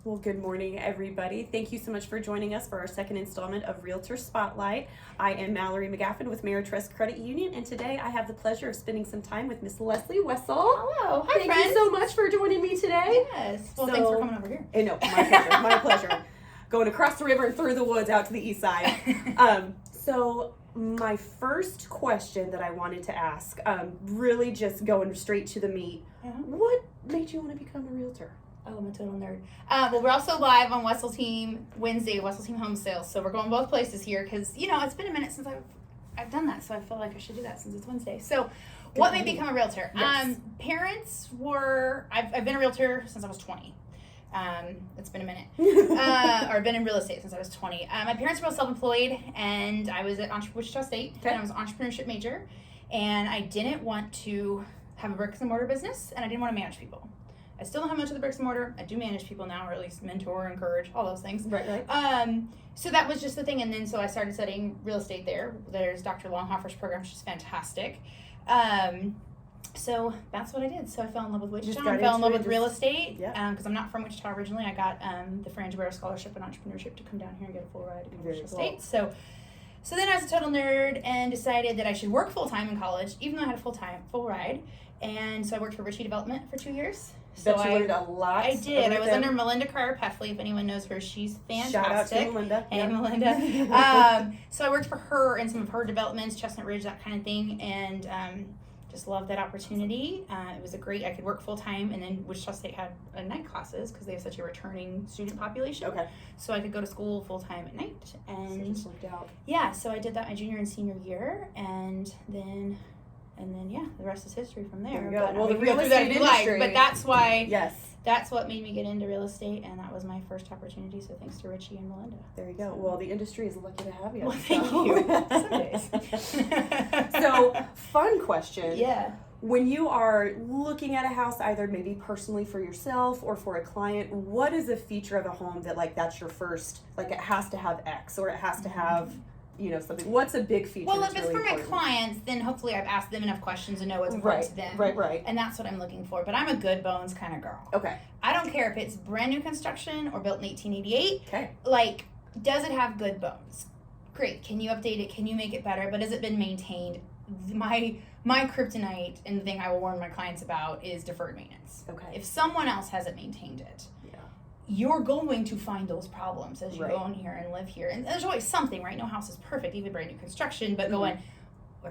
Well, good morning, everybody. Thank you so much for joining us for our second installment of Realtor Spotlight. I am Mallory McGaffin with Ameritrust Credit Union, and today I have the pleasure of spending some time with Miss Leslie Wessel. Hello. Hi, Thank friends. you so much for joining me today. Yes. Well, thanks for coming over here. No, my pleasure. My pleasure. Going across the river and through the woods out to the east side. So my first question that I wanted to ask, really just going straight to the meat, what made you want to become a realtor? Oh, I'm a total nerd. Well, we're also live on Wessel Team Wednesday, Wessel Team Home Sales. So we're going both places here because, it's been a minute since I've done that. So I feel like I should do that since it's Wednesday. So what made me become a realtor? Yes. I've been a realtor since I was 20. It's been a minute. Or I've been in real estate since I was 20. My parents were both self-employed, and I was at Wichita State, and I was an entrepreneurship major. And I didn't want to have a bricks and mortar business, and I didn't want to manage people. I still don't have much of the bricks and mortar. I do manage people now, or at least mentor, encourage, all those things. Right. So that was just the thing. And then so I started studying real estate there. There's Dr. Longhoffer's program, which is fantastic. So that's what I did. So I fell in love with Wichita. I fell in love with real estate. Because I'm not from Wichita originally. I got the Fran Barrow Scholarship in Entrepreneurship to come down here and get a full ride to Wichita State. So then I was a total nerd and decided that I should work full-time in college, even though I had a full ride. And so I worked for Ritchie Development for 2 years. So I learned a lot. I did. I was under Melinda Carr-Peffley. If anyone knows her, she's fantastic. Shout out to Melinda. Hey, Melinda. So I worked for her and some of her developments, Chestnut Ridge, that kind of thing, and just loved that opportunity. It was I could work full-time, and then Wichita State had night classes because they have such a returning student population. Okay. So I could go to school full-time at night. And so just worked out. Yeah, so I did that my junior and senior year, and then the rest is history from there. There you go. Well, the real estate industry. But that's why. Yes. That's what made me get into real estate, and that was my first opportunity. So thanks to Richie and Melinda. There you go. Well, the industry is lucky to have you. Well, thank you. Some days. So, fun question. Yeah. When you are looking at a house, either maybe personally for yourself or for a client, what is a feature of a home that that's your first? It has to have X, or it has to have. Something. What's a big feature? Well, if it's for my clients, then hopefully I've asked them enough questions to know what's important to them. Right. And that's what I'm looking for. But I'm a good bones kind of girl. Okay. I don't care if it's brand new construction or built in 1888. Okay. Does it have good bones? Great. Can you update it? Can you make it better? But has it been maintained? My kryptonite and the thing I will warn my clients about is deferred maintenance. Okay. If someone else hasn't maintained it, you're going to find those problems as you go in here and live here. And there's always something, right? No house is perfect, even brand new construction, but are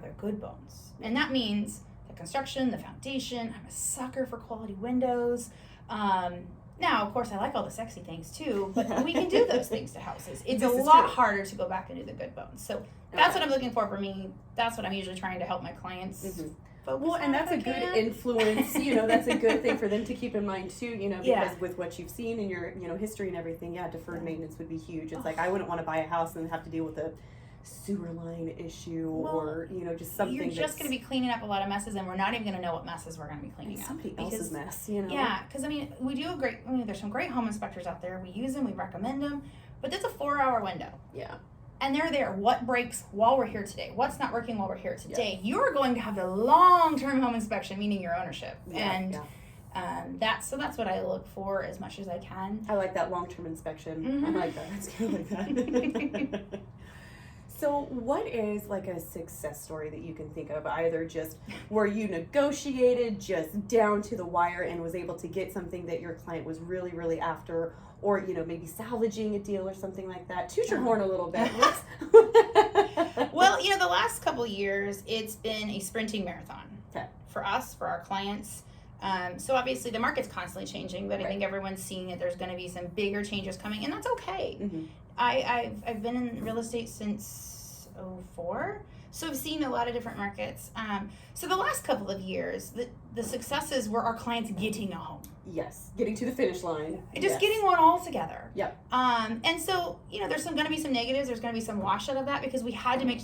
there good bones? And that means the construction, the foundation. I'm a sucker for quality windows. Now, of course, I like all the sexy things too, but we can do those things to houses. It's a lot harder to go back and do the good bones. So that's what I'm looking for me. That's what I'm usually trying to help my clients. Well, and that's a good influence, that's a good thing for them to keep in mind too, because with what you've seen in your, history and everything, deferred maintenance would be huge. It's I wouldn't want to buy a house and have to deal with a sewer line issue or, just something. You're just going to be cleaning up a lot of messes, and we're not even going to know what messes we're going to be cleaning up. Somebody else's mess, Yeah, because, we do there's some great home inspectors out there. We use them, we recommend them, but that's a 4-hour window. Yeah. And they're there. What breaks while we're here today? What's not working while we're here today? Yes. You're going to have the long-term home inspection, meaning your ownership. That's what I look for as much as I can. I like that long-term inspection. I like that. That's kind of like that. So what is a success story that you can think of, either just where you negotiated just down to the wire and was able to get something that your client was really, really after, or, maybe salvaging a deal or something like that? Toot your horn a little bit. Well, the last couple of years, it's been a sprinting marathon for us, for our clients. So obviously the market's constantly changing, but I think everyone's seeing that there's going to be some bigger changes coming, and that's okay. I've been in real estate since 2004, so I've seen a lot of different markets. So the last couple of years, the successes were our clients getting a home. Yes, getting to the finish line. Just getting one all together. Yep. And so, there's going to be some negatives. There's going to be some wash out of that because we had to make,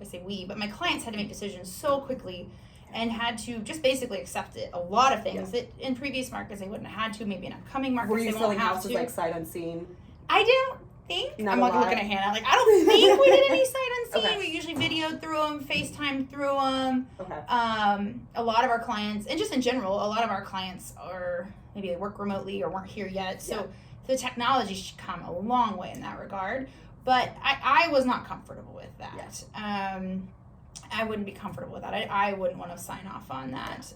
I say we, but my clients had to make decisions so quickly and had to just basically accept it. A lot of things that in previous markets they wouldn't have had to, maybe in upcoming markets Were you they selling won't have houses to. sight unseen? I think. Not I'm a like lot. looking at Hannah. Like, I don't think we did any sight unseen. Okay. We usually videoed through them, FaceTime through them. Okay. A lot of our clients, and just in general, a lot of our clients are maybe they work remotely or weren't here yet. So the technology should come a long way in that regard. But I was not comfortable with that. I wouldn't be comfortable with that. I wouldn't want to sign off on that.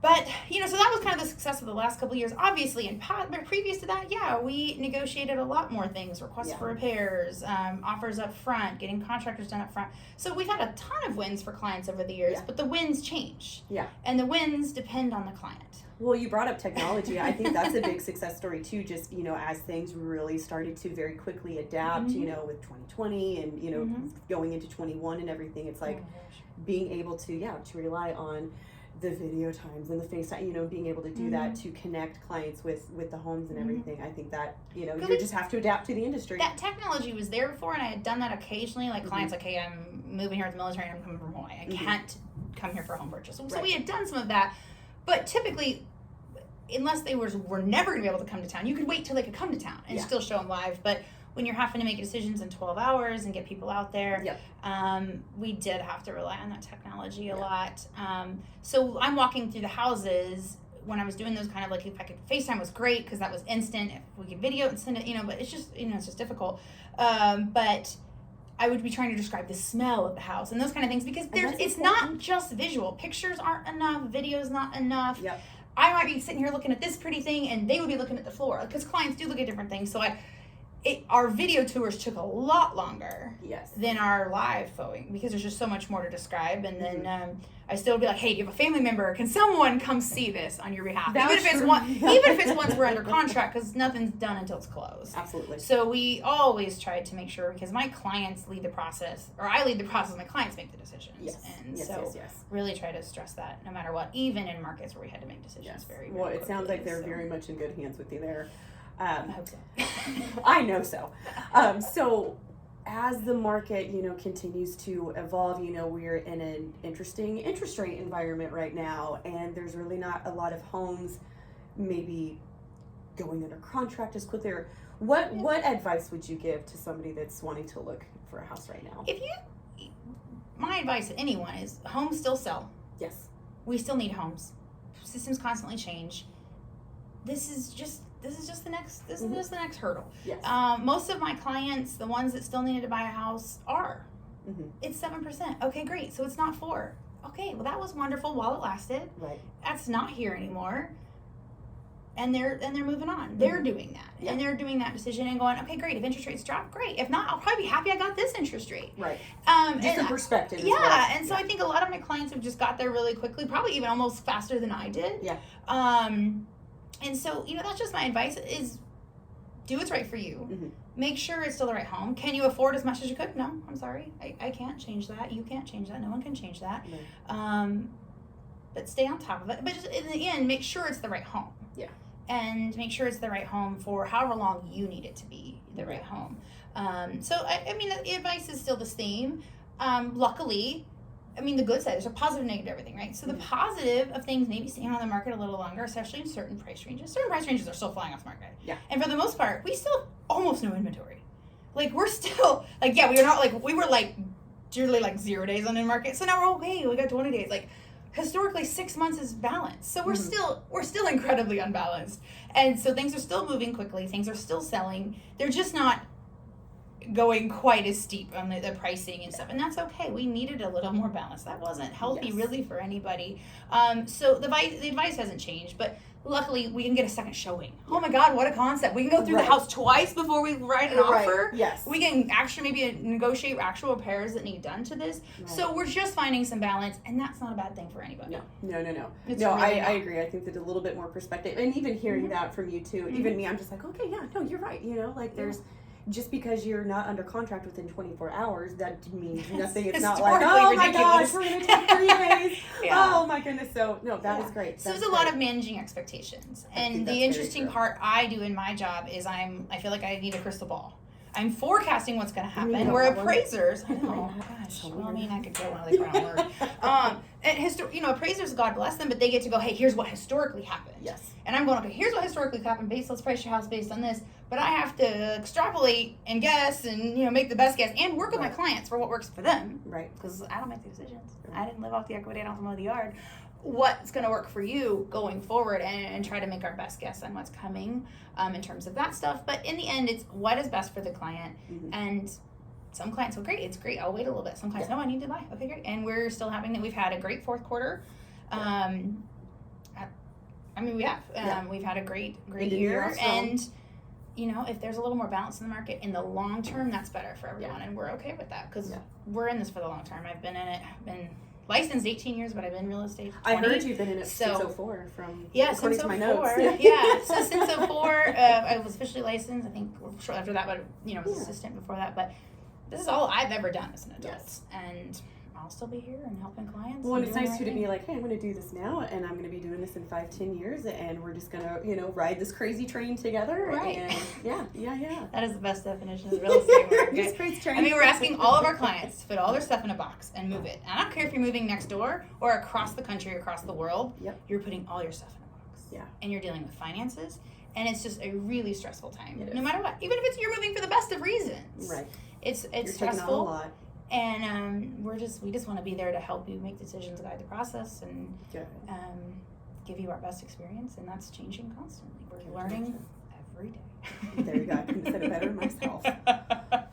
But, so that was kind of the success of the last couple of years. Obviously, but previous to that, we negotiated a lot more things, requests for repairs, offers up front, getting contractors done up front. So we've had a ton of wins for clients over the years, but the wins change. Yeah. And the wins depend on the client. Well, you brought up technology. I think that's a big success story, too, just, as things really started to very quickly adapt, with 2020 and, going into 21 and everything. It's like being able to rely on the video times and the FaceTime, being able to do that to connect clients with the homes and everything. I think that, you just have to adapt to the industry. That technology was there before, and I had done that occasionally. Like clients like, hey, I'm moving here with the military and I'm coming from Hawaii. I can't come here for a home purchase. So we had done some of that. But typically, unless they were never going to be able to come to town, you could wait till they could come to town and still show them live. But when you're having to make decisions in 12 hours and get people out there, we did have to rely on that technology a lot. So I'm walking through the houses when I was doing those kind of like, if I could FaceTime was great because that was instant. If we could video and send it, but it's just, it's just difficult. But I would be trying to describe the smell of the house and those kind of things because it's not just visual. Pictures aren't enough. Video's not enough. Yep. I might be sitting here looking at this pretty thing and they would be looking at the floor because clients do look at different things. So our video tours took a lot longer than our live phone because there's just so much more to describe. And then I still would be like, hey, do you have a family member? Can someone come see this on your behalf? Even if it's once we're under contract, because nothing's done until it's closed. Absolutely. So we always tried to make sure, because my clients lead the process, or I lead the process, my clients make the decisions. Really try to stress that no matter what, even in markets where we had to make decisions very well, it sounds like they're very much in good hands with you there. I hope so. I know so. So as the market, continues to evolve, we're in an interesting interest rate environment right now, and there's really not a lot of homes maybe going under contract as quickly. What advice would you give to somebody that's wanting to look for a house right now? My advice to anyone is homes still sell. Yes. We still need homes. Systems constantly change. This is just the next hurdle. Yes. Most of my clients, the ones that still needed to buy a house, are. It's 7%. Okay, great. So it's not 4. Okay, well that was wonderful while it lasted. Right. That's not here anymore. And they're moving on. They're doing that. And they're doing that decision and going, okay, great. If interest rates drop, great. If not, I'll probably be happy I got this interest rate. Right. Just a perspective. And so I think a lot of my clients have just got there really quickly, probably even almost faster than I did. Yeah. And so, that's just my advice is do what's right for you. Make sure it's still the right home. Can you afford as much as you could? No, I'm sorry. I can't change that. You can't change that. No one can change that. But stay on top of it. But just in the end, make sure it's the right home. Yeah. And make sure it's the right home for however long you need it to be the right home. So, I mean, the advice is still the same. Luckily, the good side, there's a positive and negative to everything, right? So the positive of things maybe staying on the market a little longer, especially in certain price ranges. Certain price ranges are still flying off the market. Yeah. And for the most part, we still have almost no inventory. Like, we're still, we are not, we were, literally, 0 days on the market. So now we're okay. We got 20 days. Historically, 6 months is balanced. So we're still incredibly unbalanced. And so things are still moving quickly. Things are still selling. They're just not going quite as steep on the pricing and stuff, and that's okay. We needed a little more balance. That wasn't healthy really for anybody. So the advice hasn't changed, but luckily we can get a second showing. Oh my God, what a concept. We can go through the house twice before we write an offer. Yes. We can actually maybe negotiate actual repairs that need done to this. Right. So we're just finding some balance, and that's not a bad thing for anybody. No. I agree. I think that a little bit more perspective, and even hearing that from you too, even me, I'm just like, okay, you're right. There's just because you're not under contract within 24 hours, that means nothing. It's not like, oh my gosh, we're going to take 3 days. Oh my goodness. So, no, that is great. So there's a lot of managing expectations. And the interesting part I do in my job is I feel like I need a crystal ball. I'm forecasting what's going to happen. You know We're that one? appraisers. I know. Oh, Gosh. so Well, I weird. mean, I could go one of the crown words. And appraisers, God bless them, but they get to go, hey, here's what historically happened. Yes. And I'm going, okay, here's what historically happened. Let's price your house based on this. But I have to extrapolate and guess and, make the best guess and work with my clients for what works for them. Right. Because I don't make the decisions. I didn't live off the equity. I don't mow the yard. What's going to work for you going forward, and try to make our best guess on what's coming in terms of that stuff. But in the end, it's what is best for the client. Mm-hmm. And some clients go, great, it's great, I'll wait a little bit. Some clients, no, I need to buy. Okay, great. And we're still having that. We've had a great fourth quarter. We have. We've had a great year. And, if there's a little more balance in the market in the long term, that's better for everyone. And we're okay with that because we're in this for the long term. I've been in it, been licensed 18 years, but I've been in real estate 20. I heard you've been in it since 04 according to my notes. So since 04, I was officially licensed. I think shortly after that, but was assistant before that. But this is all I've ever done as an adult, and I'll still be here and helping clients. Well, and it's nice too to be like, hey, I'm going to do this now, and I'm going to be doing this in 5-10 years, and we're just going to, ride this crazy train together. Right. And yeah. That is the best definition of real estate work. This crazy train. We're asking all of our clients to put all their stuff in a box and move it. And I don't care if you're moving next door or across the country, or across the world. Yep. You're putting all your stuff in a box. Yeah. And you're dealing with finances, and it's just a really stressful time. It No is. matter what, even if it's you're moving for the best of reasons. Right. It's You're taking stressful. on a lot. And we just want to be there to help you make decisions, guide the process, and give you our best experience. And that's changing constantly. We're learning every day. There you go. I couldn't have said it better myself.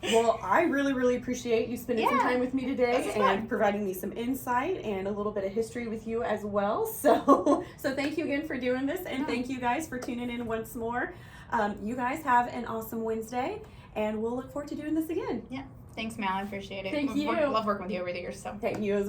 Well, I really, really appreciate you spending some time with me today and providing me some insight and a little bit of history with you as well. So thank you again for doing this, and thank you guys for tuning in once more. You guys have an awesome Wednesday, and we'll look forward to doing this again. Yeah. Thanks, Mal. I appreciate it. Thank you. Love working with you over the years. So. Thank you as well.